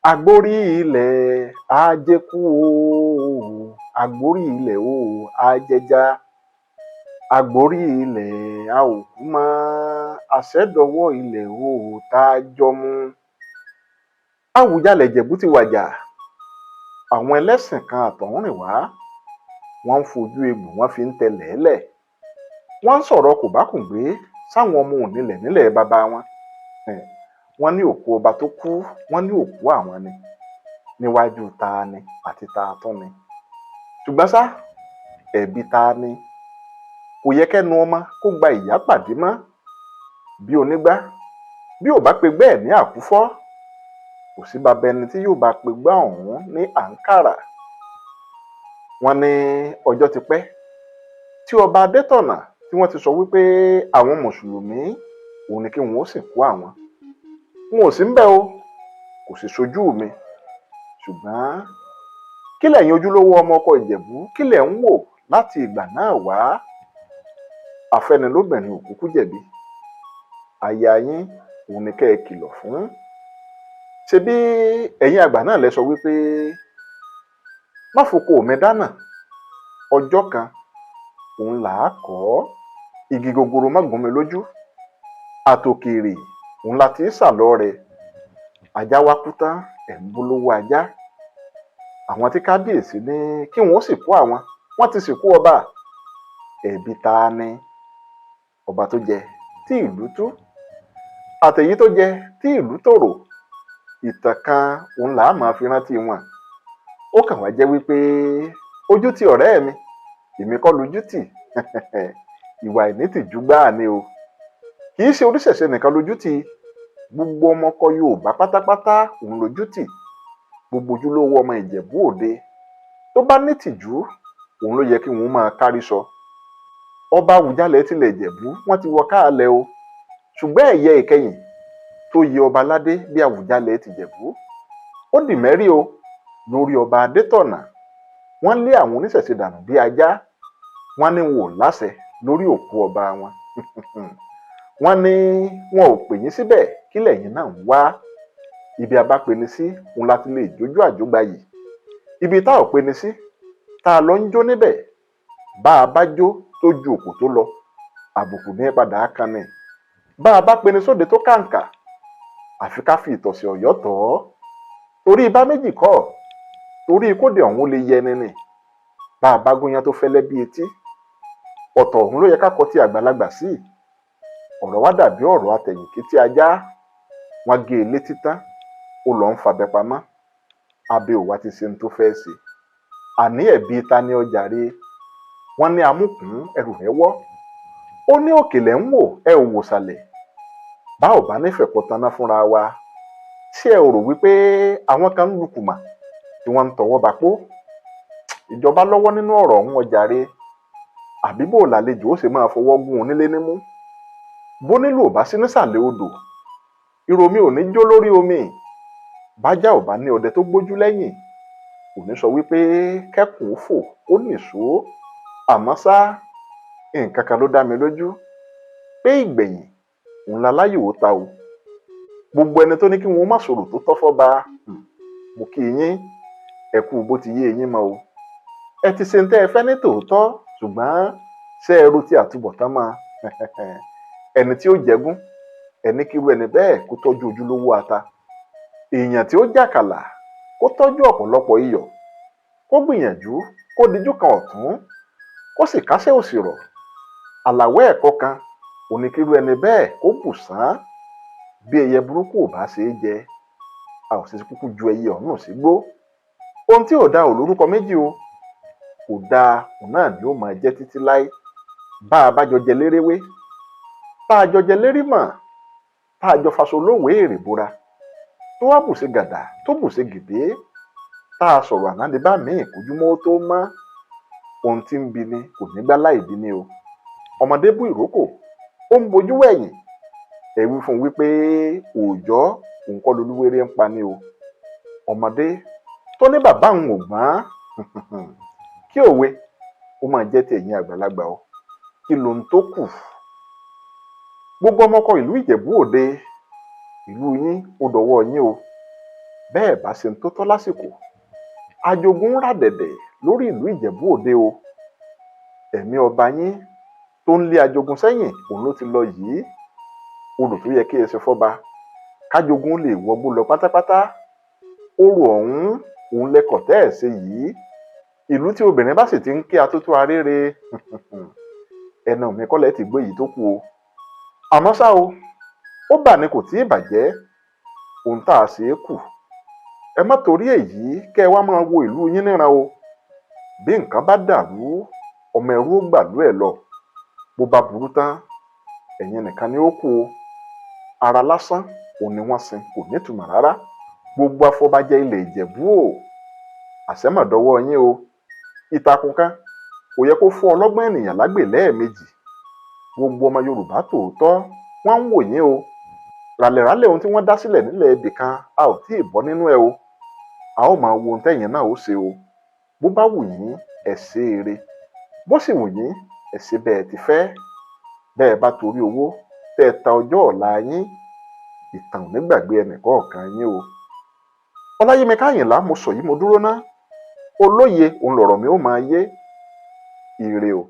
Àgbórí ilẹ̀ ajékú o, àgbórí ilẹ̀ o ajẹja, àgbórí ilẹ̀ a ò kú mọ́, àṣẹ́dọwọ́ ilẹ̀ o tá a jọmú. Àwùjalẹ̀ Ìjẹ̀bú ti wàjà, àwọn ẹlẹ́sìn kan àtọ̀húnrìnwá wọ́n ń fojú egbò wọ́n fi ń tẹlẹ̀ẹ́lẹ̀, wọ́n ń sọ̀rọ̀ kòbákùngbé sáwọn ọmọ onílẹ̀ nílẹ̀ baba wọn. Wọ́n ní òkú ọba tó kú, wọ́n ní òkú àwọn ni, níwájú ta ni àti ta tún ni. Ṣùgbọ́n ṣá, ẹ̀bi ta ni? Kò yẹ kẹ́nu ọmọ kó gba ìyá pàdé mọ́. Bí onígbá bí ò bá pe bẹ́ẹ̀ ní àkúfọ́, kò sí baba ẹni tí yóò bá pe gbá ọ̀hún ní àǹkàrà. Wọ́n ní ọjọ́ ti pẹ́ tí ọba Adétọ̀nà tí wọ́n ti sọ wípé àwọn mùsùlùmí òun ni kí wọn ó sìnkú àwọn. Wọn ò sí ń bẹ̀ o, kò sì sojú mi. Ṣùgbọ́n kí lẹ̀yin ojúlówó ọmọ ọkọ Ìjẹ̀bú, kí lẹ̀ ń wò láti ìgbà náà wá? Afẹ́nilóbìnrin ò kúkú jẹ̀bi. Aya yín òun ni kẹ́ ẹ kìlọ̀ fún. Ṣebí ẹ̀yin àgbà náà lẹ sọ wípé má foko mi dáná, ọjọ́ kan òun là á kọ́, igi gogoro má gún mi lójú, àtòkèrè òun la ti sàlọ rẹ̀. Ajá wá kú tán ẹ̀ ń bolówó ajá. Àwọn tí kábíyèsí ní kí wọn ó sìnkú àwọn, wọ́n ti sìnkú ọba. Ẹ̀bi ta ni? Ọba tó jẹ tí ìlú tú, àtèyí tó jẹ tí ìlú tòrò. Ìtàn kan òun là á máa fi rántí wọn. Ó kàn wá jẹ́ wípé ojú ti ọ̀rẹ́ mi, èmi kọ́ lójú tì. Ìwà ìnítìjú gbáà ni o. Kì í ṣe oníṣẹ̀ṣe nìkan lójú tì, gbogbo ọmọ ọkọ Yorùbá pátápátá òun lójú tì. Gbogbo ojúlówó ọmọ Ìjẹ̀bú Òde tó bá nítìjú òun ló yẹ kí wọn máa kárí sọ. Ọba Àwùjalẹ̀ tilẹ̀ Ìjẹ̀bú wọ́n ti wọ káàlẹ̀ o, ṣùgbọ́n ẹ̀yẹ ìkẹyìn tó yẹ ọba aládé bí Àwùjalẹ̀ ti Ìjẹ̀bú ó dì mẹ́rí o lórí ọba Adétọ̀nà. Wọ́n lé àwọn oníṣẹ̀ṣe dànù bí ajá. Wọ́n ní wọn ò láṣẹ lórí òkú ọba wọn. Wọ́n ní wọn ò pè yín síbẹ̀, kí lẹ̀yin náà ń wá? Ibi a bá pe ni sí òun láti lè jójú àjógbayì. Ibi tá ò pe ni sí tá a lọ ń jó níbẹ̀, bá a bá jó tó ju òkú tó lọ, àbùkù ní padà kan ni. Bá a bá pe ni sóde tó kàǹkà, àfi ká fi ìtọ̀sẹ̀ Ọ̀yọ́ tọ̀ ọ́. Torí ibà méjì kọ́, torí kóde ọ̀hún lè yẹni ni. Bá a bá gúnyán tó fẹ́lẹ́ bí etí, ọ̀tọ̀ ọ̀hún ló yẹ ká kọ tí àgbàlagbà sí. Ọ̀rọ̀ wá dàbí ọ̀rọ̀ atẹ̀yìnkí ajá. Wọ́n gé e létí tán, ó lọ ń fabẹ pamọ́. Abẹ òwá ti ṣe ní tó fẹ́ ṣe. Àní ẹ̀bi ta ni ó jàre? Wọ́n ní amúkùn ẹrù rẹ̀ wọ́. Ó ní òkèlè ń wò ẹ ò wò sàlẹ̀. Bá ò bá nífẹ̀ẹ́ pọ̀ taná fúnra wa, ṣé ẹ rò wípé àwọn kan ń lukùmà tí wọ́n ń tọwọ́ bapó? Ìjọba lọ́wọ́ nínú ọ̀rọ̀ ọ̀hún ó jàre. Àbí bò làlejò ó ṣe máa fọwọ́ gún onílé nímú? Bó nílò ò bá sí nísàlẹ̀ odò, ìròmí ò ní jó lórí omi. Bájá ò bá ní ọdẹ tó gbójú lẹ́yìn, kò ní sọ wípé kẹ́kùn ó fò ó nìṣó. Àmọ́ ṣá, nǹkan kan ló dá mi lójú pé ìgbẹ̀yìn òun láláyò ó ta o. Gbogbo ẹni tó ní kí wọn má sọ̀rọ̀ tó tọ́ fọ́ba, mo kí yín, ẹ kú bó ti yé yín mọ́ o. Ẹ ti ṣe ń tẹ́ ẹ fẹ́ ní tòótọ́, ṣùgbọ́n ṣé ẹ ro ti àtúbọ̀tán mọ́? Ẹni tí ó jẹgún, ẹni kírú ẹni bẹ́ẹ̀ kó tọ́jú ojúlówó ata. Èèyàn tí ó jàkàlà kó tọ́jú ọ̀pọ̀lọpọ̀ iyọ̀. Kó gbìyànjú kó dijú kan ọ̀tún, kó sì kásẹ̀ òsì rọ̀. Àlàwẹ́ ẹ̀kọ́ kan oníkírú ẹni bẹ́ẹ̀ kó bù sán. Bí ẹyẹ burúkú ò bá ṣe é jẹ, a ò sì kúkú ju ẹyẹ ọ̀hún sígbó. Ohun tí ò da ò lórúkọ méjì o. Kò dáa òun náà ni ó máa jẹ́ títí láé. Bá a bá jọ jẹ léréwé, tá a jọ jẹ lérí mọ̀, tá a jọ faṣọ lówèé èrè bora, tó wá bù ṣe gàdà tó bù ṣe gèdè, tá a sọ̀rọ̀ ànádìbá míì kójúmọ́ tó mọ́. Ohun tí ń bi ni kò ní gbá láì bí ni o. Ọmọdé bú ìrókò, ó ń bojú wẹ̀yìn. Ẹ wí fún un wípé òòjọ́ òun kọ́ lolúwéré ń pa ni o. Ọmọdé tó ní bàbá òun ò gbọ́n, kí òwe ó máa jẹ́ ti ẹ̀yin àgbàlagbà o. Kí ló ń tó kù? Gbogbo ọmọkọ ìlú Ìjẹ̀bú Òde, ìlú yín ó dọwọ́ yín o. bẹ́ẹ̀ bá ṣe ń tó tọ́ lásìkò ajogun rà dẹ̀dẹ̀ lórí ìlú Ìjẹ̀bú Òde o. Ẹ̀mí ọba yín tó ń lé ajogun sẹ́yìn òun ló ti lọ yìí. Orò tó yẹ kí ẹ ṣe fọ́ba kájogun lè wọgbó lọ pátápátá, orò ọ̀hún òun lẹkọ̀ tẹ́ ẹ̀ ṣe yìí. Ìlú tí obìnrin bá sì ti ń ké atótó arére ẹnu mi kọ́lẹ̀ ti gbé èyí tó kù o. Àmọ́ ṣá o, ó bà ní kò tí ì bàjẹ́, ohun tá a ṣe é kù. Ẹ má torí èyí kẹ́ ẹ wá máa wo ìlú yín níran o. Bí nǹkan bá dàrú ọmọ ẹrú ó gbàlú ẹ̀ lọ, bó bá burú tán ẹ̀yin nìkan ni ó kù o. Ara lásán òun ni wọ́n sin, kò nítumọ̀ rárá. Gbogbo afọbajẹ ilẹ̀ Ìjẹ̀bú o, àṣẹmọ̀dọ́wọ́ yín o. Ìtàkùn kan kò yẹ kó fún ọlọ́gbọ́n ènìyàn lágbè lẹ́ẹ̀mejì. Gbogbo ọmọ Yorùbá tòótọ́ wọ́n ń wò yín o. Ràlẹ̀ràlẹ̀ ohun tí wọ́n dá sílẹ̀ nílẹ̀ ibì kan a ò tí ì bọ́ nínú ẹ o. A ó máa wo ohun tẹ́yìn náà ó ṣe o. Bó bá wù yín ẹ ṣe eré, bó sì wù yín ẹ ṣe bẹ́ẹ̀ ti fẹ́. Bẹ́ẹ̀ bá torí owó tẹ́ ẹ ta ọjọ́ ọ̀la yín, ìtàn ò ní gbàgbé ẹnìkọ̀ọ̀kan yín o. Ọláyímíká Àyìnlá mo sọ yìí mo dúró ná. Olóye òun lọ̀rọ̀ mi ó máa yé. Ire o.